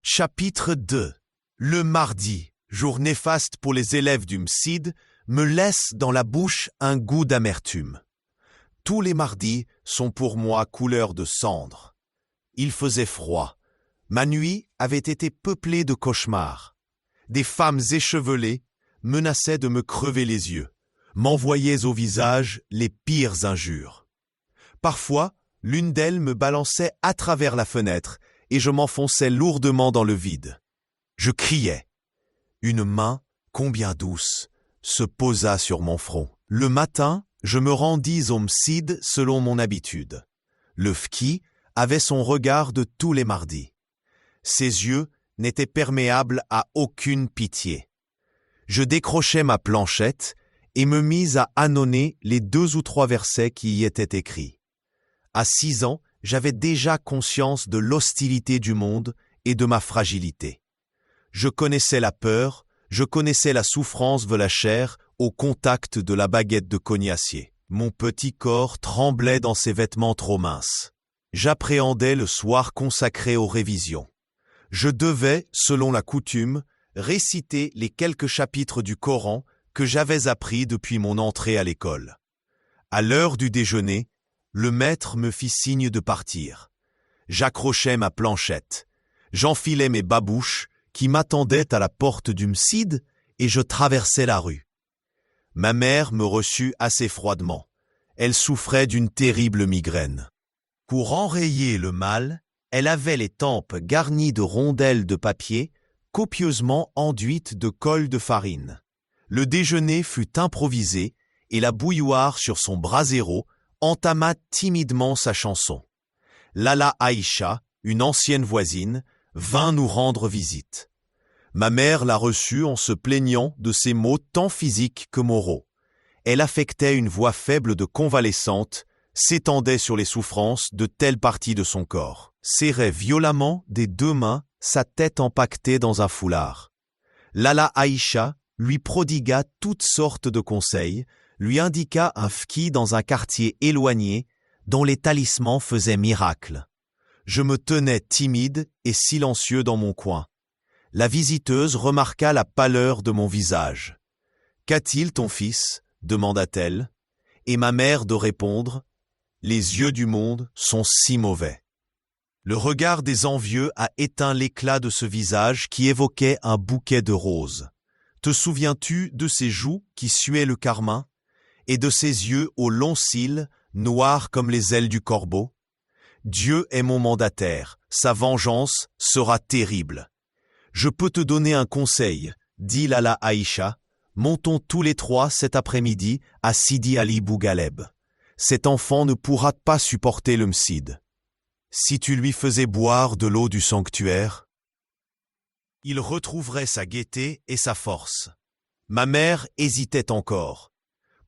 Chapitre 2. Le mardi, jour néfaste pour les élèves du MSID, me laisse dans la bouche un goût d'amertume. Tous les mardis sont pour moi couleur de cendre. Il faisait froid. Ma nuit avait été peuplée de cauchemars. Des femmes échevelées menaçaient de me crever les yeux, m'envoyaient au visage les pires injures. Parfois, l'une d'elles me balançait à travers la fenêtre et je m'enfonçais lourdement dans le vide. Je criais. Une main, combien douce, se posa sur mon front. Le matin, je me rendis au MSID selon mon habitude. Le fki avait son regard de tous les mardis. Ses yeux n'étaient perméables à aucune pitié. Je décrochai ma planchette et me mis à ânonner les 2 ou 3 versets qui y étaient écrits. À 6 ans, j'avais déjà conscience de l'hostilité du monde et de ma fragilité. Je connaissais la peur, je connaissais la souffrance de la chair au contact de la baguette de cognacier. Mon petit corps tremblait dans ses vêtements trop minces. J'appréhendais le soir consacré aux révisions. Je devais, selon la coutume, réciter les quelques chapitres du Coran que j'avais appris depuis mon entrée à l'école. À l'heure du déjeuner, le maître me fit signe de partir. J'accrochai ma planchette. J'enfilai mes babouches qui m'attendaient à la porte du MSID et je traversai la rue. Ma mère me reçut assez froidement. Elle souffrait d'une terrible migraine. Pour enrayer le mal, elle avait les tempes garnies de rondelles de papier copieusement enduites de colle de farine. Le déjeuner fut improvisé et la bouilloire sur son brasero entama timidement sa chanson. Lala Aïcha, une ancienne voisine, vint nous rendre visite. Ma mère la reçut en se plaignant de ses maux tant physiques que moraux. Elle affectait une voix faible de convalescente, s'étendait sur les souffrances de telle partie de son corps, serrait violemment des 2 mains sa tête empaquetée dans un foulard. Lala Aïcha lui prodigua toutes sortes de conseils, lui indiqua un fki dans un quartier éloigné dont les talismans faisaient miracle. Je me tenais timide et silencieux dans mon coin. La visiteuse remarqua la pâleur de mon visage. « Qu'a-t-il ton fils ?» demanda-t-elle, et ma mère de répondre « Les yeux du monde sont si mauvais. » Le regard des envieux a éteint l'éclat de ce visage qui évoquait un bouquet de roses. Te souviens-tu de ses joues qui suaient le carmin et de ses yeux aux longs cils, noirs comme les ailes du corbeau? Dieu est mon mandataire, sa vengeance sera terrible. Je peux te donner un conseil, dit Lala Aïcha. Montons tous les 3 cet après-midi à Sidi Ali Bougaleb. Cet enfant ne pourra pas supporter le MSID. Si tu lui faisais boire de l'eau du sanctuaire, il retrouverait sa gaieté et sa force. Ma mère hésitait encore.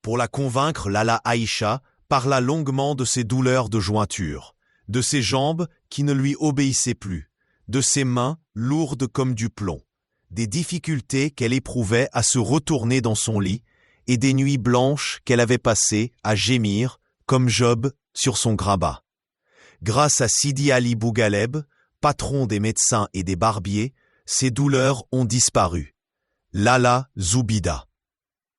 Pour la convaincre, Lala Aïcha parla longuement de ses douleurs de jointure, de ses jambes qui ne lui obéissaient plus, de ses mains lourdes comme du plomb, des difficultés qu'elle éprouvait à se retourner dans son lit et des nuits blanches qu'elle avait passées à gémir, comme Job, sur son grabat. Grâce à Sidi Ali Bougaleb, patron des médecins et des barbiers, ses douleurs ont disparu. Lala Zoubida.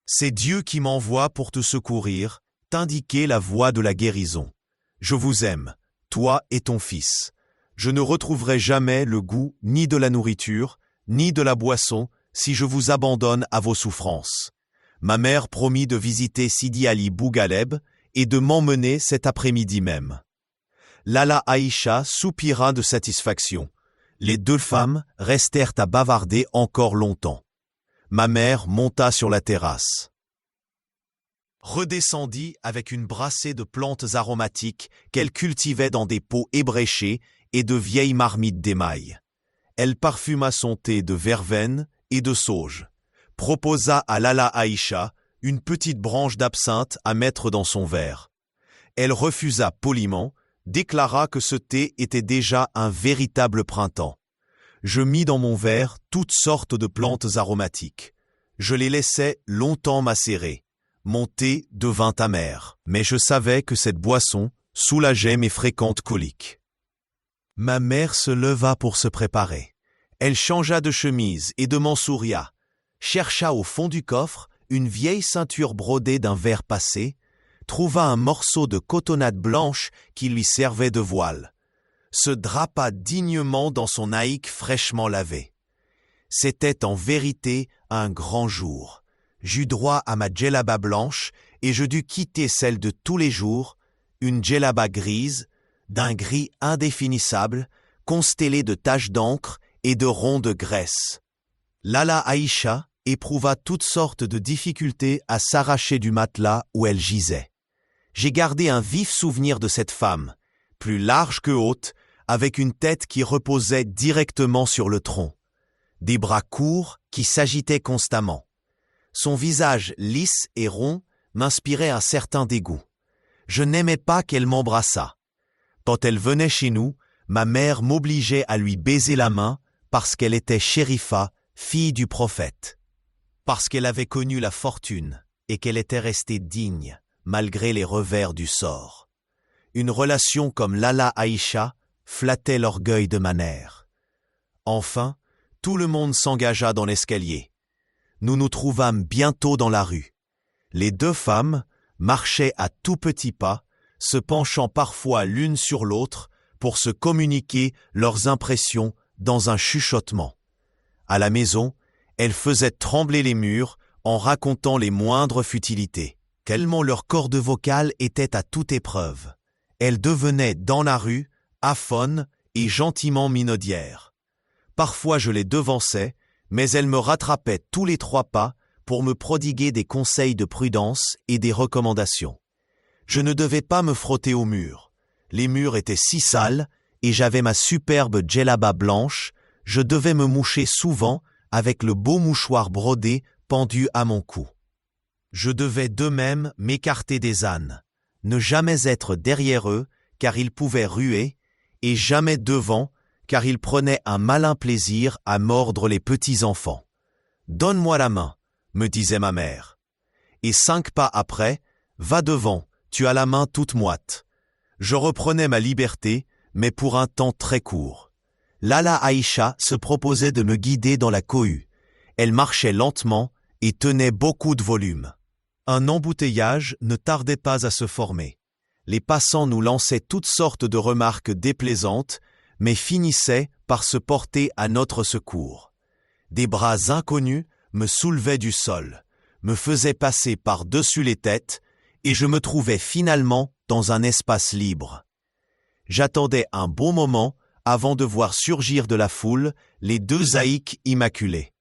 C'est Dieu qui m'envoie pour te secourir, t'indiquer la voie de la guérison. Je vous aime, toi et ton fils. Je ne retrouverai jamais le goût ni de la nourriture, ni de la boisson, si je vous abandonne à vos souffrances. Ma mère promit de visiter Sidi Ali Bougaleb et de m'emmener cet après-midi même. Lala Aïcha soupira de satisfaction. Les 2 femmes restèrent à bavarder encore longtemps. Ma mère monta sur la terrasse. Redescendit avec une brassée de plantes aromatiques qu'elle cultivait dans des pots ébréchés et de vieilles marmites d'émail. Elle parfuma son thé de verveine et de sauge, proposa à Lala Aïcha une petite branche d'absinthe à mettre dans son verre. Elle refusa poliment, déclara que ce thé était déjà un véritable printemps. Je mis dans mon verre toutes sortes de plantes aromatiques. Je les laissai longtemps macérer. Mon thé devint amer, mais je savais que cette boisson soulageait mes fréquentes coliques. Ma mère se leva pour se préparer. Elle changea de chemise et de mansouria, chercha au fond du coffre une vieille ceinture brodée d'un vert passé, trouva un morceau de cotonnade blanche qui lui servait de voile, se drapa dignement dans son haïque fraîchement lavé. C'était en vérité un grand jour. J'eus droit à ma djellaba blanche et je dus quitter celle de tous les jours, une djellaba grise, d'un gris indéfinissable, constellée de taches d'encre et de ronds de graisse. Lala Aïcha éprouva toutes sortes de difficultés à s'arracher du matelas où elle gisait. J'ai gardé un vif souvenir de cette femme, plus large que haute, avec une tête qui reposait directement sur le tronc, des bras courts qui s'agitaient constamment. Son visage lisse et rond m'inspirait un certain dégoût. Je n'aimais pas qu'elle m'embrassât. Quand elle venait chez nous, ma mère m'obligeait à lui baiser la main parce qu'elle était Shérifa, fille du prophète. Parce qu'elle avait connu la fortune et qu'elle était restée digne, malgré les revers du sort. Une relation comme Lala Aïcha flattait l'orgueil de ma mère. Enfin, tout le monde s'engagea dans l'escalier. Nous nous trouvâmes bientôt dans la rue. Les deux femmes marchaient à tout petits pas, se penchant parfois l'une sur l'autre pour se communiquer leurs impressions dans un chuchotement. À la maison, elles faisaient trembler les murs en racontant les moindres futilités. Tellement leurs cordes vocales étaient à toute épreuve. Elles devenaient, dans la rue, aphones et gentiment minaudières. Parfois je les devançais, mais elles me rattrapaient tous les 3 pas pour me prodiguer des conseils de prudence et des recommandations. Je ne devais pas me frotter aux murs. Les murs étaient si sales et j'avais ma superbe djellaba blanche, je devais me moucher souvent avec le beau mouchoir brodé pendu à mon cou. Je devais de même m'écarter des ânes, ne jamais être derrière eux car ils pouvaient ruer, et jamais devant car ils prenaient un malin plaisir à mordre les petits enfants. « Donne-moi la main », me disait ma mère. Et 5 pas après, « Va devant, tu as la main toute moite ». Je reprenais ma liberté, mais pour un temps très court. Lala Aïcha se proposait de me guider dans la cohue. Elle marchait lentement et tenait beaucoup de volume. Un embouteillage ne tardait pas à se former. Les passants nous lançaient toutes sortes de remarques déplaisantes, mais finissaient par se porter à notre secours. Des bras inconnus me soulevaient du sol, me faisaient passer par-dessus les têtes, et je me trouvais finalement dans un espace libre. J'attendais un bon moment avant de voir surgir de la foule les 2 haïques immaculés.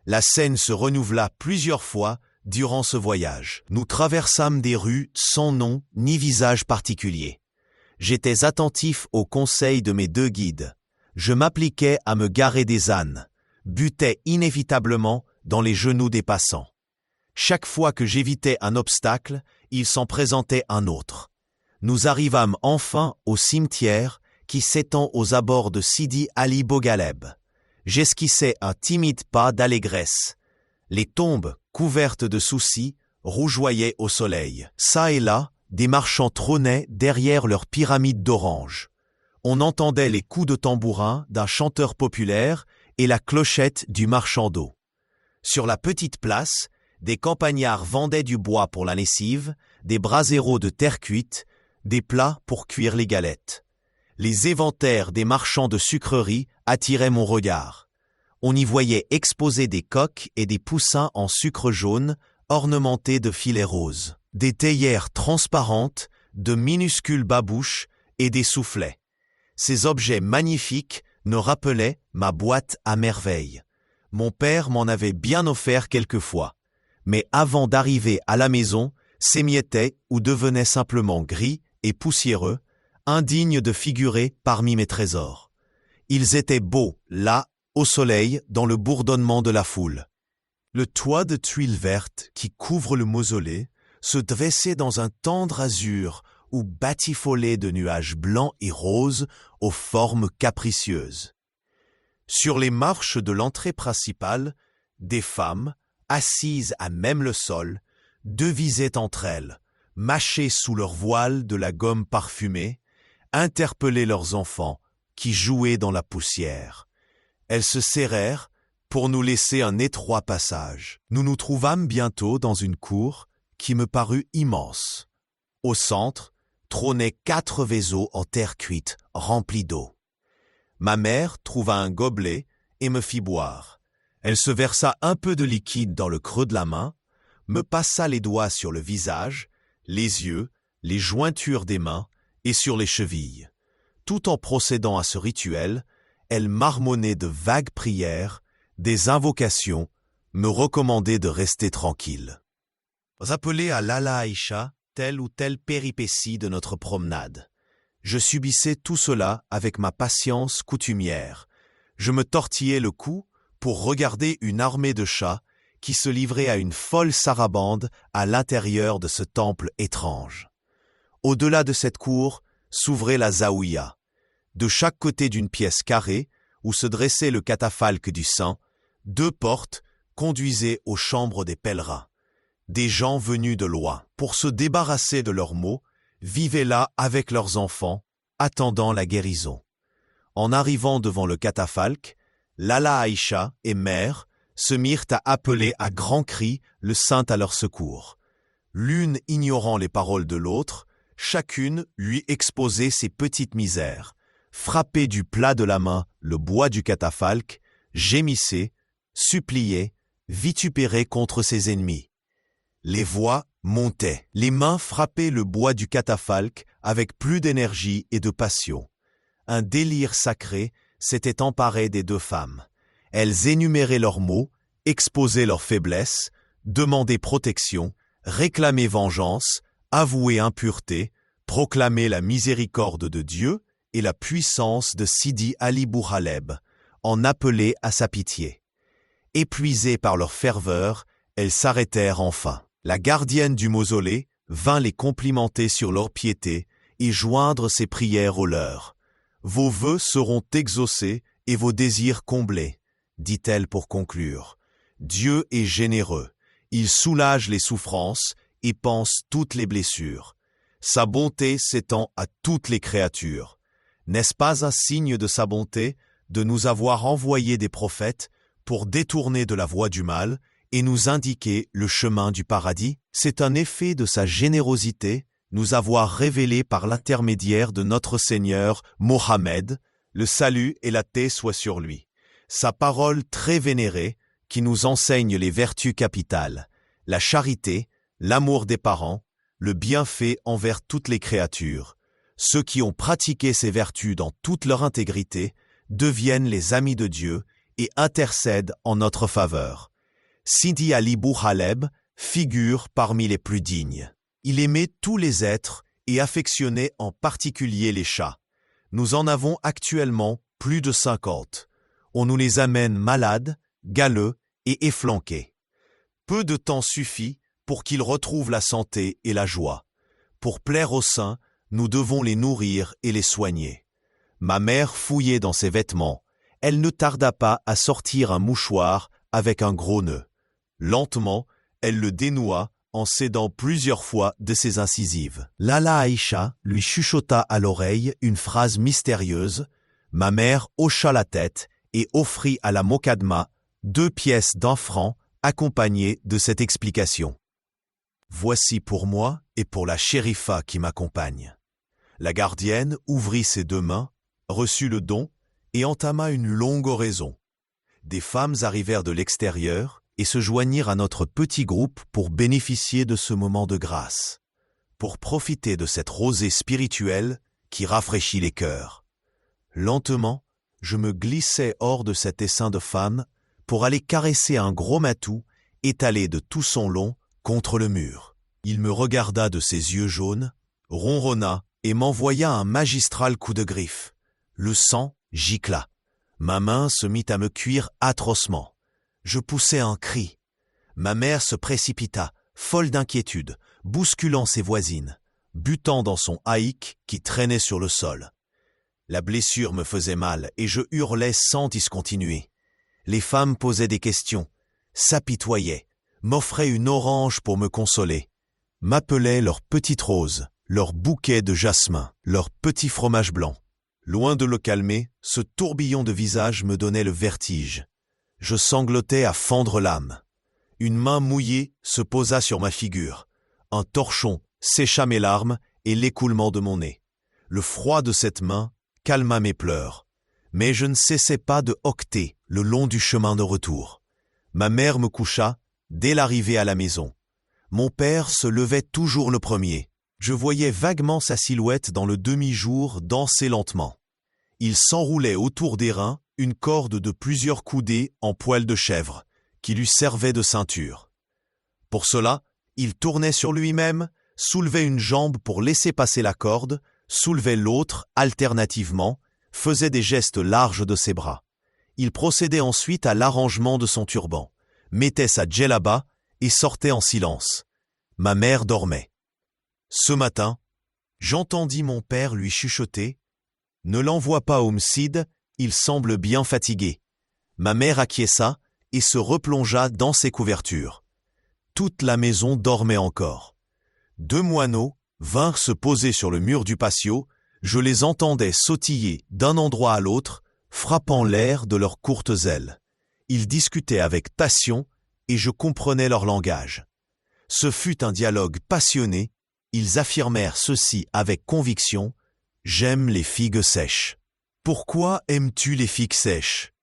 La scène se renouvela plusieurs fois durant ce voyage. Nous traversâmes des rues sans nom ni visage particulier. J'étais attentif aux conseils de mes 2 guides. Je m'appliquais à me garer des ânes, butais inévitablement dans les genoux des passants. Chaque fois que j'évitais un obstacle, il s'en présentait un autre. Nous arrivâmes enfin au cimetière qui s'étend aux abords de Sidi Ali Bogaleb. J'esquissais un timide pas d'allégresse. Les tombes, couvertes de soucis, rougeoyaient au soleil. Ça et là, des marchands trônaient derrière leurs pyramides d'oranges. On entendait les coups de tambourin d'un chanteur populaire et la clochette du marchand d'eau. Sur la petite place, des campagnards vendaient du bois pour la lessive, des braseros de terre cuite, des plats pour cuire les galettes. Les éventaires des marchands de sucreries attiraient mon regard. On y voyait exposer des coques et des poussins en sucre jaune, ornementés de filets roses, des théières transparentes, de minuscules babouches et des soufflets. Ces objets magnifiques me rappelaient ma boîte à merveille. Mon père m'en avait bien offert quelquefois, mais avant d'arriver à la maison, s'émiettait ou devenait simplement gris et poussiéreux, indignes de figurer parmi mes trésors. Ils étaient beaux, là, au soleil, dans le bourdonnement de la foule. Le toit de tuiles vertes qui couvre le mausolée se dressait dans un tendre azur ou batifolé de nuages blancs et roses aux formes capricieuses. Sur les marches de l'entrée principale, des femmes, assises à même le sol, devisaient entre elles, mâchaient sous leur voile de la gomme parfumée, interpellaient leurs enfants qui jouaient dans la poussière. Elles se serrèrent pour nous laisser un étroit passage. Nous nous trouvâmes bientôt dans une cour qui me parut immense. Au centre, trônaient 4 vaisseaux en terre cuite, remplis d'eau. Ma mère trouva un gobelet et me fit boire. Elle se versa un peu de liquide dans le creux de la main, me passa les doigts sur le visage, les yeux, les jointures des mains et sur les chevilles. Tout en procédant à ce rituel, elle marmonnait de vagues prières, des invocations, me recommandait de rester tranquille. Rappelé à Lala Aïcha telle ou telle péripétie de notre promenade. Je subissais tout cela avec ma patience coutumière. Je me tortillais le cou pour regarder une armée de chats qui se livrait à une folle sarabande à l'intérieur de ce temple étrange. Au-delà de cette cour s'ouvrait la zaouïa. De chaque côté d'une pièce carrée, où se dressait le catafalque du saint, 2 portes conduisaient aux chambres des pèlerins. Des gens venus de loin, pour se débarrasser de leurs maux, vivaient là avec leurs enfants, attendant la guérison. En arrivant devant le catafalque, Lala Aïcha et mère se mirent à appeler à grands cris le saint à leur secours. L'une ignorant les paroles de l'autre, chacune lui exposait ses petites misères, frappait du plat de la main le bois du catafalque, gémissait, suppliait, vitupérait contre ses ennemis. Les voix montaient, les mains frappaient le bois du catafalque avec plus d'énergie et de passion. Un délire sacré s'était emparé des 2 femmes. Elles énuméraient leurs maux, exposaient leurs faiblesses, demandaient protection, réclamaient vengeance, avouaient impureté, proclamaient la miséricorde de Dieu et la puissance de Sidi Ali Bouhaleb, en appelaient à sa pitié. Épuisées par leur ferveur, elles s'arrêtèrent enfin. La gardienne du mausolée vint les complimenter sur leur piété et joindre ses prières aux leurs. « Vos vœux seront exaucés et vos désirs comblés, » dit-elle pour conclure. « Dieu est généreux, il soulage les souffrances et panse toutes les blessures. Sa bonté s'étend à toutes les créatures. N'est-ce pas un signe de sa bonté de nous avoir envoyé des prophètes pour détourner de la voie du mal et nous indiquer le chemin du paradis? C'est un effet de sa générosité nous avoir révélé par l'intermédiaire de notre Seigneur Mohammed, le salut et la paix soient sur lui. Sa parole très vénérée qui nous enseigne les vertus capitales, la charité, l'amour des parents, le bienfait envers toutes les créatures. Ceux qui ont pratiqué ces vertus dans toute leur intégrité deviennent les amis de Dieu et intercèdent en notre faveur. Sidi Ali Bouhaleb figure parmi les plus dignes. Il aimait tous les êtres et affectionnait en particulier les chats. Nous en avons actuellement plus de 50. On nous les amène malades, galeux et efflanqués. Peu de temps suffit pour qu'ils retrouvent la santé et la joie. Pour plaire aux saints, nous devons les nourrir et les soigner. Ma mère fouillait dans ses vêtements. Elle ne tarda pas à sortir un mouchoir avec un gros nœud. Lentement, elle le dénoua en s'aidant plusieurs fois de ses incisives. Lala Aïcha lui chuchota à l'oreille une phrase mystérieuse. Ma mère hocha la tête et offrit à la Mokadma 2 pièces d'1 franc accompagnées de cette explication. Voici pour moi et pour la chérifa qui m'accompagne. La gardienne ouvrit ses 2 mains, reçut le don et entama une longue oraison. Des femmes arrivèrent de l'extérieur et se joignirent à notre petit groupe pour bénéficier de ce moment de grâce, pour profiter de cette rosée spirituelle qui rafraîchit les cœurs. Lentement, je me glissai hors de cet essaim de femmes pour aller caresser un gros matou étalé de tout son long contre le mur. Il me regarda de ses yeux jaunes, ronronna et m'envoya un magistral coup de griffe. Le sang gicla. Ma main se mit à me cuire atrocement. Je poussai un cri. Ma mère se précipita, folle d'inquiétude, bousculant ses voisines, butant dans son haïk qui traînait sur le sol. La blessure me faisait mal et je hurlais sans discontinuer. Les femmes posaient des questions, s'apitoyaient, m'offraient une orange pour me consoler, m'appelaient leur petite rose, leur bouquet de jasmin, leur petit fromage blanc. Loin de le calmer, ce tourbillon de visage me donnait le vertige. Je sanglotais à fendre l'âme. Une main mouillée se posa sur ma figure. Un torchon sécha mes larmes et l'écoulement de mon nez. Le froid de cette main calma mes pleurs. Mais je ne cessais pas de hoqueter le long du chemin de retour. Ma mère me coucha dès l'arrivée à la maison. Mon père se levait toujours le premier. Je voyais vaguement sa silhouette dans le demi-jour danser lentement. Il s'enroulait autour des reins une corde de plusieurs coudées en poil de chèvre, qui lui servait de ceinture. Pour cela, il tournait sur lui-même, soulevait une jambe pour laisser passer la corde, soulevait l'autre alternativement, faisait des gestes larges de ses bras. Il procédait ensuite à l'arrangement de son turban, mettait sa djellaba et sortait en silence. Ma mère dormait. Ce matin, j'entendis mon père lui chuchoter « Ne l'envoie pas au Mcid, il semble bien fatigué ». Ma mère acquiesça et se replongea dans ses couvertures. Toute la maison dormait encore. 2 moineaux vinrent se poser sur le mur du patio, je les entendais sautiller d'un endroit à l'autre, frappant l'air de leurs courtes ailes. Ils discutaient avec passion et je comprenais leur langage. Ce fut un dialogue passionné, ils affirmèrent ceci avec conviction « J'aime les figues sèches ». Pourquoi aimes-tu les figues sèches ?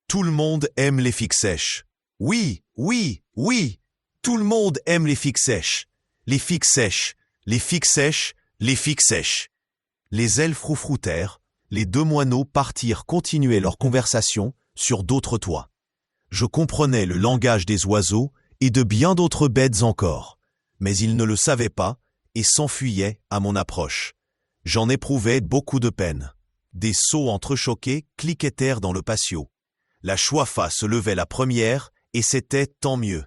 Tout le monde aime les figues sèches. Oui, oui, oui, tout le monde aime les figues sèches. Les figues sèches, les figues sèches, les figues sèches. Les ailes froufroutèrent, les 2 moineaux partirent continuer leur conversation sur d'autres toits. Je comprenais le langage des oiseaux et de bien d'autres bêtes encore, mais ils ne le savaient pas et s'enfuyaient à mon approche. J'en éprouvais beaucoup de peine. Des sauts entrechoqués cliquetèrent dans le patio. La Chouafa se levait la première et c'était tant mieux.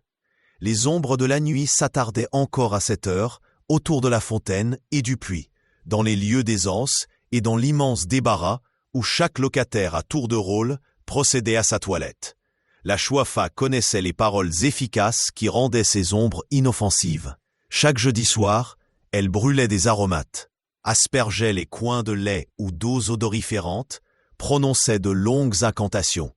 Les ombres de la nuit s'attardaient encore à cette heure autour de la fontaine et du puits, dans les lieux d'aisance et dans l'immense débarras où chaque locataire à tour de rôle procédait à sa toilette. La Chouafa connaissait les paroles efficaces qui rendaient ces ombres inoffensives. Chaque jeudi soir, elle brûlait des aromates, aspergeait les coins de lait ou d'eaux odoriférantes, prononçait de longues incantations.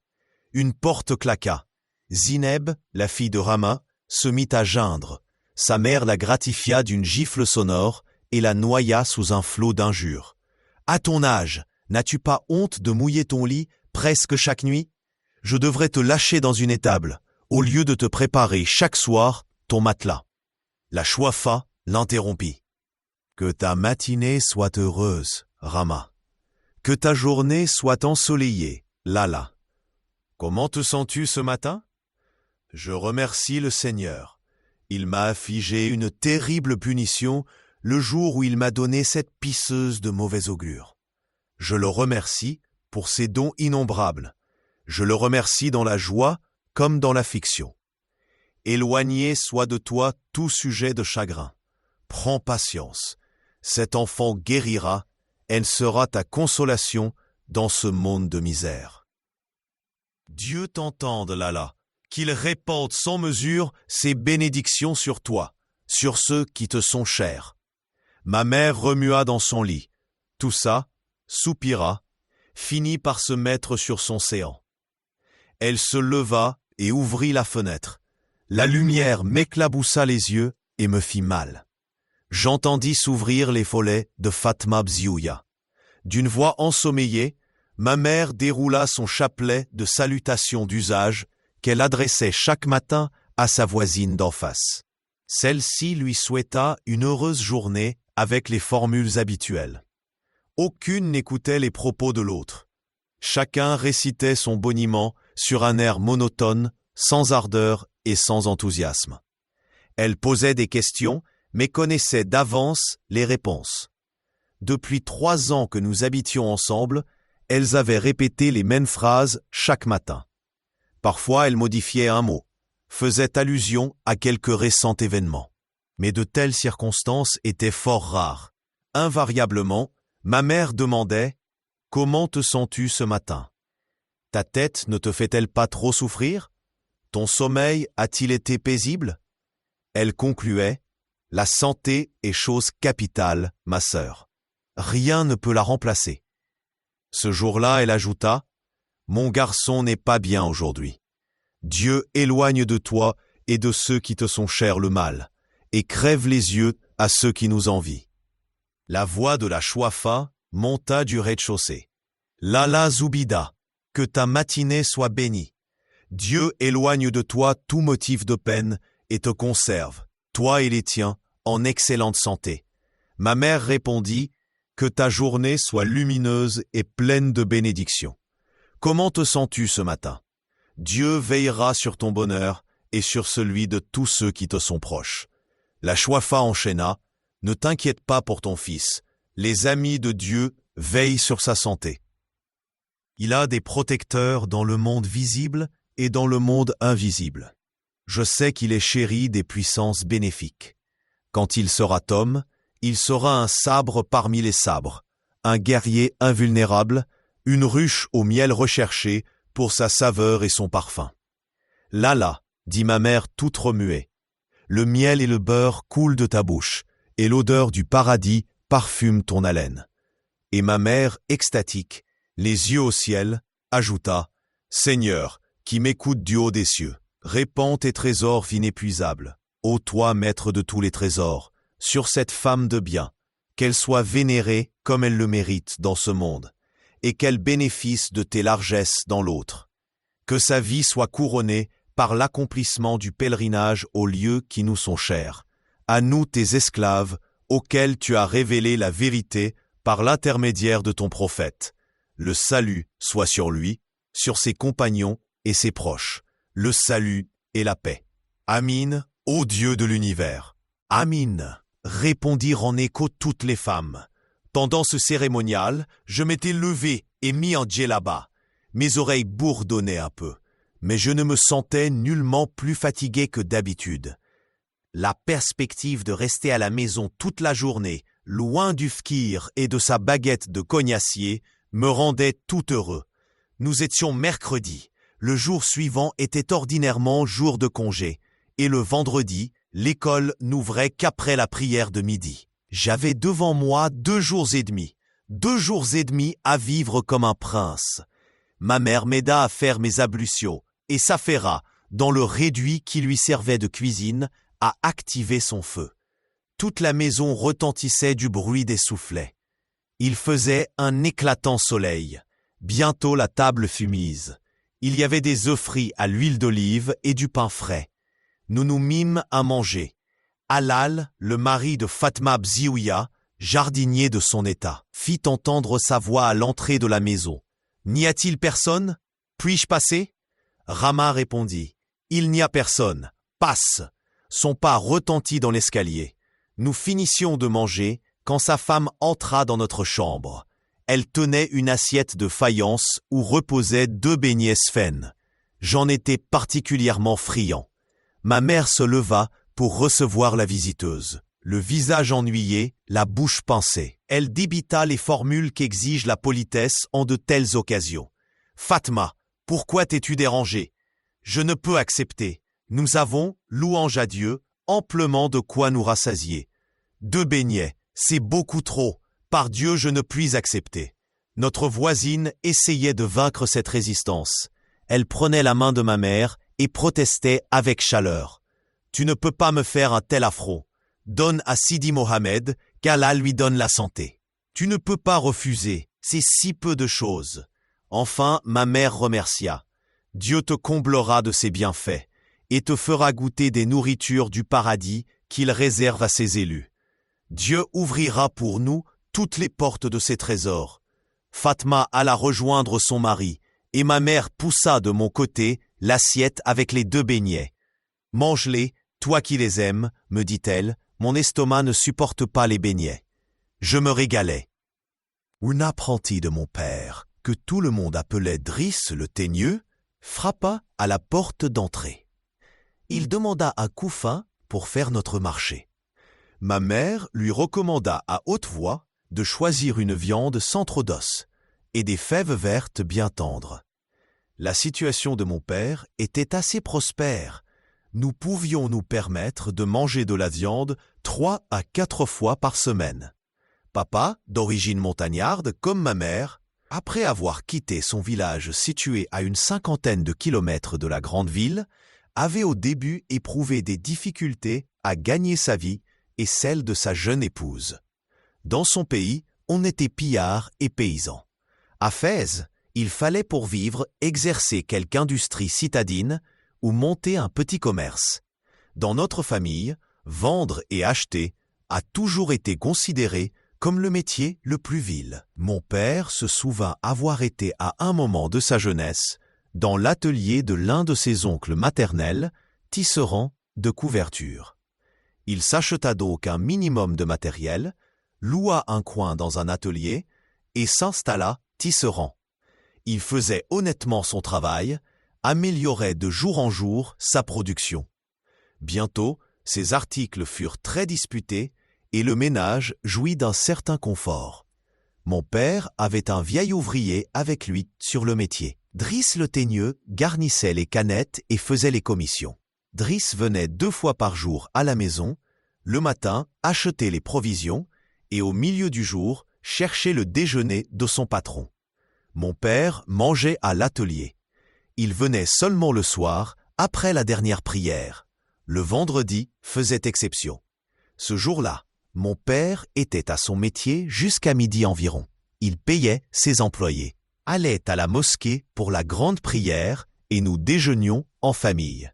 Une porte claqua. Zineb, la fille de Rama, se mit à geindre. Sa mère la gratifia d'une gifle sonore et la noya sous un flot d'injures. « À ton âge, n'as-tu pas honte de mouiller ton lit presque chaque nuit ? Je devrais te lâcher dans une étable, au lieu de te préparer chaque soir ton matelas. » La Chouafa l'interrompit. « Que ta matinée soit heureuse, Rama. Que ta journée soit ensoleillée, Lala. Comment te sens-tu ce matin ? Je remercie le Seigneur. Il m'a affligé une terrible punition le jour où il m'a donné cette pisseuse de mauvais augure. Je le remercie pour ses dons innombrables. Je le remercie dans la joie comme dans la fiction. Éloigné soit de toi tout sujet de chagrin. Prends patience. Cet enfant guérira, elle sera ta consolation dans ce monde de misère. Dieu t'entende, Lala, qu'il répande sans mesure ses bénédictions sur toi, sur ceux qui te sont chers. Ma mère remua dans son lit, toussa, soupira, finit par se mettre sur son séant. Elle se leva et ouvrit la fenêtre. La lumière m'éclaboussa les yeux et me fit mal. J'entendis s'ouvrir les follets de Fatma Bziouya. D'une voix ensommeillée, ma mère déroula son chapelet de salutations d'usage qu'elle adressait chaque matin à sa voisine d'en face. Celle-ci lui souhaita une heureuse journée avec les formules habituelles. Aucune n'écoutait les propos de l'autre. Chacun récitait son boniment sur un air monotone, sans ardeur et sans enthousiasme. Elle posait des questions, mais connaissait d'avance les réponses. Depuis 3 ans que nous habitions ensemble, elles avaient répété les mêmes phrases chaque matin. Parfois, elles modifiaient un mot, faisaient allusion à quelque récent événement. Mais de telles circonstances étaient fort rares. Invariablement, ma mère demandait « Comment te sens-tu ce matin ? Ta tête ne te fait-elle pas trop souffrir ? Ton sommeil a-t-il été paisible ?» Elle concluait « La santé est chose capitale, ma sœur. Rien ne peut la remplacer. » Ce jour-là, elle ajouta, « Mon garçon n'est pas bien aujourd'hui. Dieu éloigne de toi et de ceux qui te sont chers le mal, et crève les yeux à ceux qui nous envient. » La voix de la Chouafa monta du rez-de-chaussée. « Lala Zoubida, que ta matinée soit bénie. Dieu éloigne de toi tout motif de peine et te conserve, toi et les tiens, en excellente santé. » Ma mère répondit, « Que ta journée soit lumineuse et pleine de bénédictions. Comment te sens-tu ce matin? Dieu veillera sur ton bonheur et sur celui de tous ceux qui te sont proches. » La Chouafa enchaîna, « Ne t'inquiète pas pour ton fils, les amis de Dieu veillent sur sa santé. Il a des protecteurs dans le monde visible et dans le monde invisible. Je sais qu'il est chéri des puissances bénéfiques. Quand il sera homme, il sera un sabre parmi les sabres, un guerrier invulnérable, une ruche au miel recherché pour sa saveur et son parfum. « Lala, dit ma mère toute remuée, le miel et le beurre coulent de ta bouche, et l'odeur du paradis parfume ton haleine. » Et ma mère, extatique, les yeux au ciel, ajouta, « Seigneur, qui m'écoute du haut des cieux, répands tes trésors inépuisables, ô toi maître de tous les trésors, sur cette femme de bien, qu'elle soit vénérée comme elle le mérite dans ce monde, et qu'elle bénéficie de tes largesses dans l'autre. Que sa vie soit couronnée par l'accomplissement du pèlerinage aux lieux qui nous sont chers, à nous tes esclaves, auxquels tu as révélé la vérité par l'intermédiaire de ton prophète. Le salut soit sur lui, sur ses compagnons et ses proches, le salut et la paix. Amin, ô Dieu de l'univers. Amin, répondirent en écho toutes les femmes. Pendant ce cérémonial, je m'étais levé et mis en djellaba. Mes oreilles bourdonnaient un peu, mais je ne me sentais nullement plus fatigué que d'habitude. La perspective de rester à la maison toute la journée, loin du fkir et de sa baguette de cognacier, me rendait tout heureux. Nous étions mercredi, le jour suivant était ordinairement jour de congé, et le vendredi, l'école n'ouvrait qu'après la prière de midi. J'avais devant moi 2 jours et demi, 2 jours et demi à vivre comme un prince. Ma mère m'aida à faire mes ablutions, et s'affaira, dans le réduit qui lui servait de cuisine, à activer son feu. Toute la maison retentissait du bruit des soufflets. Il faisait un éclatant soleil. Bientôt la table fut mise. Il y avait des œufs frits à l'huile d'olive et du pain frais. Nous nous mîmes à manger. Halal, le mari de Fatma Bziouya, jardinier de son état, fit entendre sa voix à l'entrée de la maison. « N'y a-t-il personne? Puis-je passer » Rama répondit. « Il n'y a personne. Passe !» Son pas retentit dans l'escalier. Nous finissions de manger quand sa femme entra dans notre chambre. Elle tenait une assiette de faïence où reposaient 2 beignets Sven. J'en étais particulièrement friand. Ma mère se leva pour recevoir la visiteuse. Le visage ennuyé, la bouche pincée. Elle débita les formules qu'exige la politesse en de telles occasions. « Fatma, pourquoi t'es-tu dérangée? Je ne peux accepter. Nous avons, louange à Dieu, amplement de quoi nous rassasier. 2 beignets, c'est beaucoup trop. Par Dieu, je ne puis accepter. » Notre voisine essayait de vaincre cette résistance. Elle prenait la main de ma mère et protestait avec chaleur. « Tu ne peux pas me faire un tel affront. Donne à Sidi Mohamed, qu'Allah lui donne la santé. Tu ne peux pas refuser, c'est si peu de choses. » Enfin, ma mère remercia. « Dieu te comblera de ses bienfaits et te fera goûter des nourritures du paradis qu'il réserve à ses élus. Dieu ouvrira pour nous toutes les portes de ses trésors. » Fatma alla rejoindre son mari, et ma mère poussa de mon côté l'assiette avec les 2 beignets. « Mange-les, toi qui les aimes, me dit-elle, mon estomac ne supporte pas les beignets. » Je me régalais. Un apprenti de mon père, que tout le monde appelait Driss le teigneux, frappa à la porte d'entrée. Il demanda un couffin pour faire notre marché. Ma mère lui recommanda à haute voix de choisir une viande sans trop d'os et des fèves vertes bien tendres. La situation de mon père était assez prospère. Nous pouvions nous permettre de manger de la viande 3 à 4 fois par semaine. Papa, d'origine montagnarde comme ma mère, Après avoir quitté son village situé à une 50aine de kilomètres de la grande ville, avait au début éprouvé des difficultés à gagner sa vie et celle de sa jeune épouse. Dans son pays, on était pillard et paysan. À Fès, il fallait pour vivre exercer quelque industrie citadine ou monter un petit commerce. Dans notre famille, vendre et acheter a toujours été considéré comme le métier le plus vil. Mon père se souvint avoir été à un moment de sa jeunesse dans l'atelier de l'un de ses oncles maternels, tisserand de couvertures. Il s'acheta donc un minimum de matériel, loua un coin dans un atelier et s'installa tisserand. Il faisait honnêtement son travail, améliorait de jour en jour sa production. Bientôt, ses articles furent très disputés et le ménage jouit d'un certain confort. Mon père avait un vieil ouvrier avec lui sur le métier. Driss le teigneux garnissait les canettes et faisait les commissions. Driss venait 2 fois par jour à la maison, le matin acheter les provisions et au milieu du jour chercher le déjeuner de son patron. Mon père mangeait à l'atelier. Il venait seulement le soir, après la dernière prière. Le vendredi faisait exception. Ce jour-là, mon père était à son métier jusqu'à midi environ. Il payait ses employés, allait à la mosquée pour la grande prière et nous déjeunions en famille.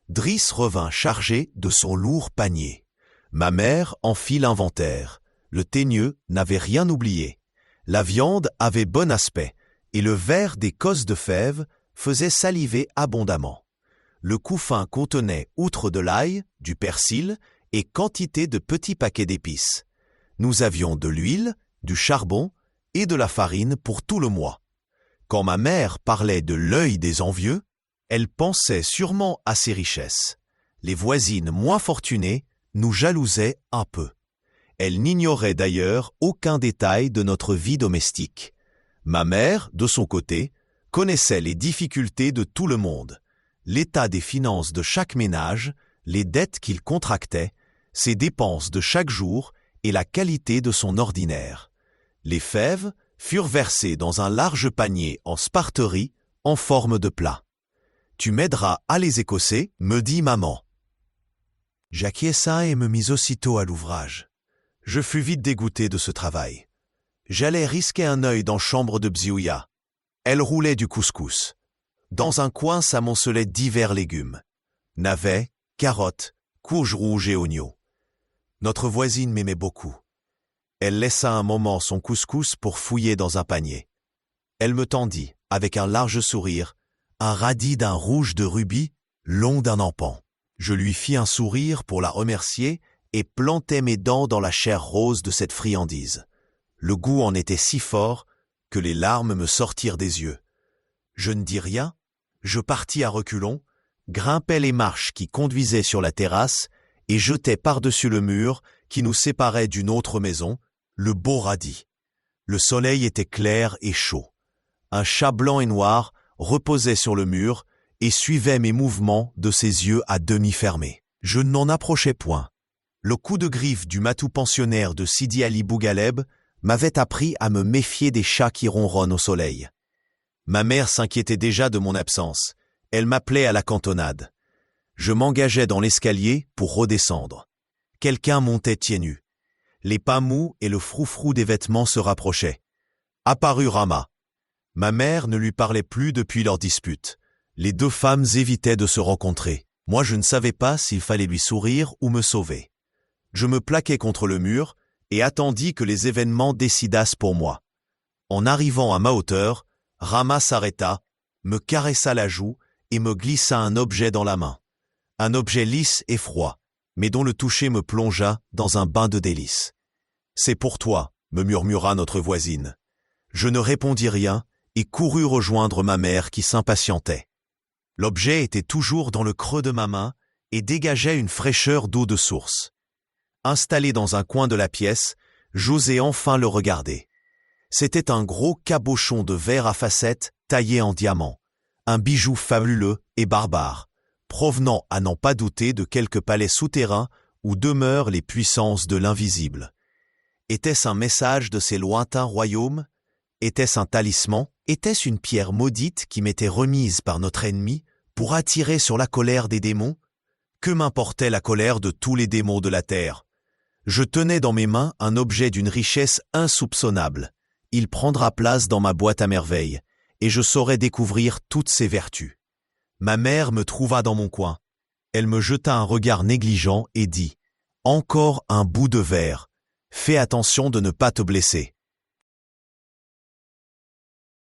Driss revint chargé de son lourd panier. Ma mère en fit l'inventaire. Le teigneux n'avait rien oublié. La viande avait bon aspect et le verre des cosses de fèves faisait saliver abondamment. Le couffin contenait, outre de l'ail, du persil et quantité de petits paquets d'épices. Nous avions de l'huile, du charbon et de la farine pour tout le mois. Quand ma mère parlait de l'œil des envieux, elle pensait sûrement à ses richesses. Les voisines moins fortunées nous jalousaient un peu. Elle n'ignorait d'ailleurs aucun détail de notre vie domestique. Ma mère, de son côté, connaissait les difficultés de tout le monde, l'état des finances de chaque ménage, les dettes qu'il contractait, ses dépenses de chaque jour et la qualité de son ordinaire. Les fèves furent versées dans un large panier en sparterie en forme de plat. « Tu m'aideras à les écosser » me dit maman. J'acquiesça et me mis aussitôt à l'ouvrage. Je fus vite dégoûté de ce travail. J'allais risquer un œil dans chambre de Bziouya. Elle roulait du couscous. Dans un coin s'amoncelaient divers légumes. Navets, carottes, courges rouges et oignons. Notre voisine m'aimait beaucoup. Elle laissa un moment son couscous pour fouiller dans un panier. Elle me tendit, avec un large sourire, un radis d'un rouge de rubis, long d'un empan. Je lui fis un sourire pour la remercier et plantai mes dents dans la chair rose de cette friandise. Le goût en était si fort que les larmes me sortirent des yeux. Je ne dis rien, je partis à reculons, grimpai les marches qui conduisaient sur la terrasse et jetai par-dessus le mur qui nous séparait d'une autre maison, le beau radis. Le soleil était clair et chaud. Un chat blanc et noir reposait sur le mur et suivait mes mouvements de ses yeux à demi fermés. Je n'en approchais point. Le coup de griffe du matou pensionnaire de Sidi Ali Bougaleb m'avait appris à me méfier des chats qui ronronnent au soleil. Ma mère s'inquiétait déjà de mon absence. Elle m'appelait à la cantonade. Je m'engageais dans l'escalier pour redescendre. Quelqu'un montait pieds nus. Les pas mous et le froufrou des vêtements se rapprochaient. Apparut Rama. Ma mère ne lui parlait plus depuis leur dispute. Les 2 femmes évitaient de se rencontrer. Moi, je ne savais pas s'il fallait lui sourire ou me sauver. Je me plaquai contre le mur et attendis que les événements décidassent pour moi. En arrivant à ma hauteur, Rama s'arrêta, me caressa la joue et me glissa un objet dans la main. Un objet lisse et froid, mais dont le toucher me plongea dans un bain de délices. « C'est pour toi », me murmura notre voisine. Je ne répondis rien et courus rejoindre ma mère qui s'impatientait. L'objet était toujours dans le creux de ma main et dégageait une fraîcheur d'eau de source. Installé dans un coin de la pièce, j'osai enfin le regarder. C'était un gros cabochon de verre à facettes taillé en diamant, un bijou fabuleux et barbare, provenant à n'en pas douter de quelque palais souterrain où demeurent les puissances de l'invisible. Était-ce un message de ces lointains royaumes? Était-ce un talisman? Était-ce une pierre maudite qui m'était remise par notre ennemi pour attirer sur la colère des démons? Que m'importait la colère de tous les démons de la terre? Je tenais dans mes mains un objet d'une richesse insoupçonnable. Il prendra place dans ma boîte à merveilles, et je saurai découvrir toutes ses vertus. Ma mère me trouva dans mon coin. Elle me jeta un regard négligent et dit « Encore un bout de verre. Fais attention de ne pas te blesser. »